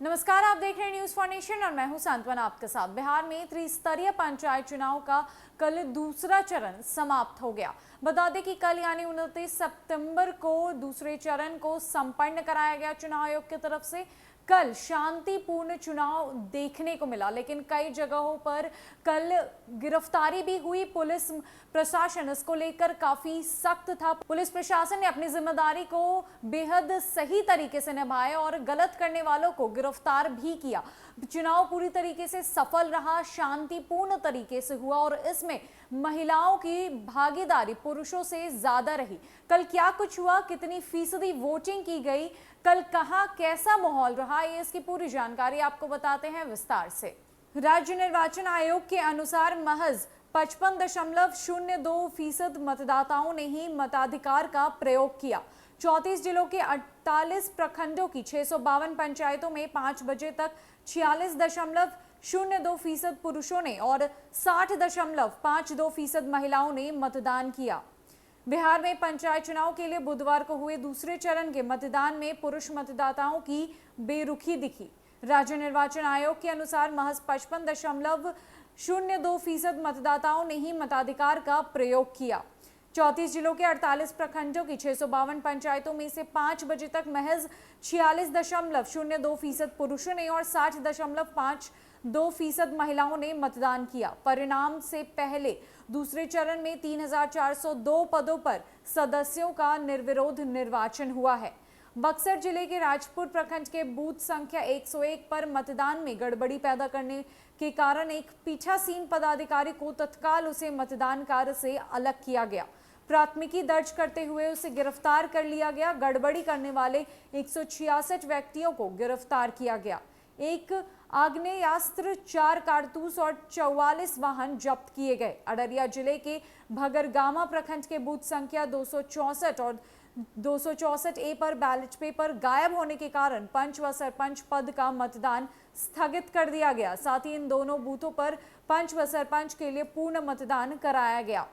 नमस्कार, आप देख रहे हैं न्यूज फॉर नेशन और मैं हूं सांत्वना आपके साथ। बिहार में त्रिस्तरीय पंचायत चुनाव का कल दूसरा चरण समाप्त हो गया। बता दें कि कल यानी 29 सितंबर को दूसरे चरण को संपन्न कराया गया चुनाव आयोग की तरफ से। कल शांतिपूर्ण चुनाव देखने को मिला, लेकिन कई जगहों पर कल गिरफ्तारी भी हुई। पुलिस प्रशासन इसको लेकर काफी सख्त था। पुलिस प्रशासन ने अपनी जिम्मेदारी को बेहद सही तरीके से निभाया और गलत करने वालों को गिरफ्तार भी किया। चुनाव पूरी तरीके से सफल रहा, शांतिपूर्ण तरीके से हुआ और इसमें महिलाओं की भागीदारी पुरुषों से ज्यादा रही। कल क्या कुछ हुआ, कितनी फीसदी वोटिंग की गई, कल कहां कैसा माहौल रहा, ये इसकी पूरी जानकारी आपको बताते हैं विस्तार से। राज्य निर्वाचन आयोग के अनुसार महज 55.02% मतदाताओं ने ही मताधिकार का प्रयोग किया। 34 जिलों के 48 प्रखंडों की 652 पंचायतों में 5 बजे तक 46.02% पुरुषों ने और 60.52% महिलाओं ने मतदान किया। बिहार में पंचायत चुनाव के लिए बुधवार को हुए दूसरे चरण के मतदान में पुरुष मतदाताओं की बेरुखी दिखी। राज्य निर्वाचन आयोग के अनुसार महज 55.02% मतदाताओं ने ही मताधिकार का प्रयोग किया। 34 जिलों के 48 प्रखंडों की 652 पंचायतों में से 5 बजे तक महज 46.02% पुरुषों ने और 60.52% महिलाओं ने मतदान किया। परिणाम से पहले दूसरे चरण में 3,402 पदों पर सदस्यों का निर्विरोध निर्वाचन हुआ है। बक्सर जिले के राजपुर प्रखंड के बूथ संख्या 101 पर मतदान में गड़बड़ी पैदा करने के कारण एक पीठासीन पदाधिकारी को तत्काल उसे मतदान कार्य से अलग किया गया। प्राथमिकी दर्ज करते हुए उसे गिरफ्तार कर लिया गया। गड़बड़ी करने वाले 166 व्यक्तियों को गिरफ्तार किया गया। एक आग्नेयास्त्र, 4 कारतूस और 44 वाहन जब्त किए गए। अररिया जिले के भगरगामा प्रखंड के बूथ संख्या 264 और 264A पर बैलेट पेपर गायब होने के कारण पंच व सरपंच पद का मतदान स्थगित कर दिया गया। साथ ही इन दोनों बूथों पर पंच व सरपंच के लिए पूर्ण मतदान कराया गया।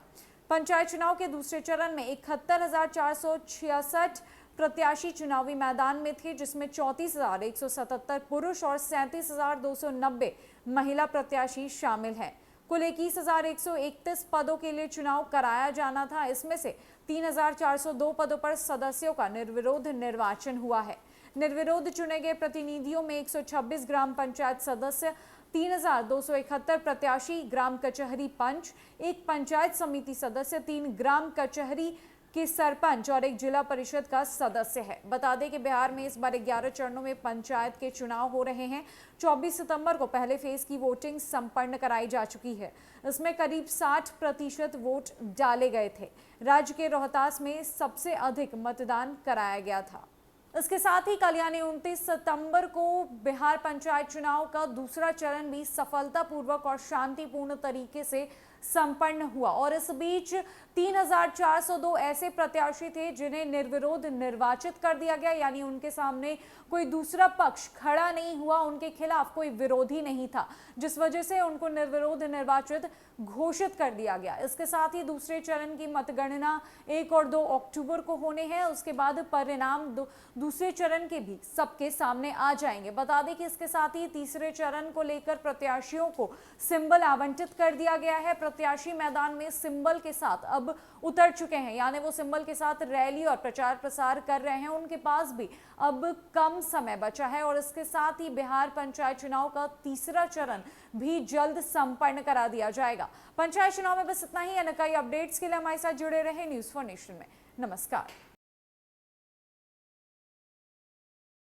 पंचायत चुनाव के दूसरे चरण में 71,466 प्रत्याशी चुनावी मैदान में थे, जिसमें 34,177 पुरुष और 37,290 महिला प्रत्याशी शामिल हैं। कुल 21,131 पदों के लिए चुनाव कराया जाना था। इसमें से 3,402 पदों पर सदस्यों का निर्विरोध निर्वाचन हुआ है। निर्विरोध चुने गए प्रतिनिधियों में 126 ग्राम पंचायत सदस्य, 3,271 प्रत्याशी, ग्राम कचहरी पंच, एक पंचायत समिति सदस्य, 3 ग्राम कचहरी के सरपंच और एक जिला परिषद का सदस्य है। बता दें कि बिहार में इस बार 11 चरणों में पंचायत के चुनाव हो रहे हैं। 24 सितंबर को पहले फेज की वोटिंग संपन्न कराई जा चुकी है। इसमें करीब 60% वोट डाले गए थे। राज्य के रोहतास में सबसे अधिक मतदान कराया गया था। इसके साथ ही कल यानी 29 सितंबर को बिहार पंचायत चुनाव का दूसरा चरण भी सफलतापूर्वक और शांतिपूर्ण तरीके से संपन्न हुआ और इस बीच 3,402 ऐसे प्रत्याशी थे जिन्हें निर्विरोध निर्वाचित कर दिया गया, यानी उनके सामने कोई दूसरा पक्ष खड़ा नहीं हुआ, उनके खिलाफ कोई विरोधी नहीं था, जिस वजह से उनको निर्विरोध निर्वाचित घोषित कर दिया गया। इसके साथ ही दूसरे चरण की मतगणना 1 और 2 अक्टूबर को होने हैं। उसके बाद परिणाम दूसरे चरण के भी सबके सामने आ जाएंगे। बता दें कि इसके साथ ही तीसरे चरण को लेकर प्रत्याशियों को सिंबल आवंटित कर दिया गया है। प्रत्याशी मैदान में सिंबल के साथ अब उतर चुके हैं, यानी वो सिंबल के साथ रैली और प्रचार प्रसार कर रहे हैं। उनके पास भी अब कम समय बचा है और इसके साथ ही बिहार पंचायत चुनाव का तीसरा चरण भी जल्द संपन्न करा दिया जाएगा। पंचायत चुनाव में बस इतना ही। अन्य कई अपडेट्स के लिए हमारे साथ जुड़े रहे न्यूज फॉर नेशन में। नमस्कार।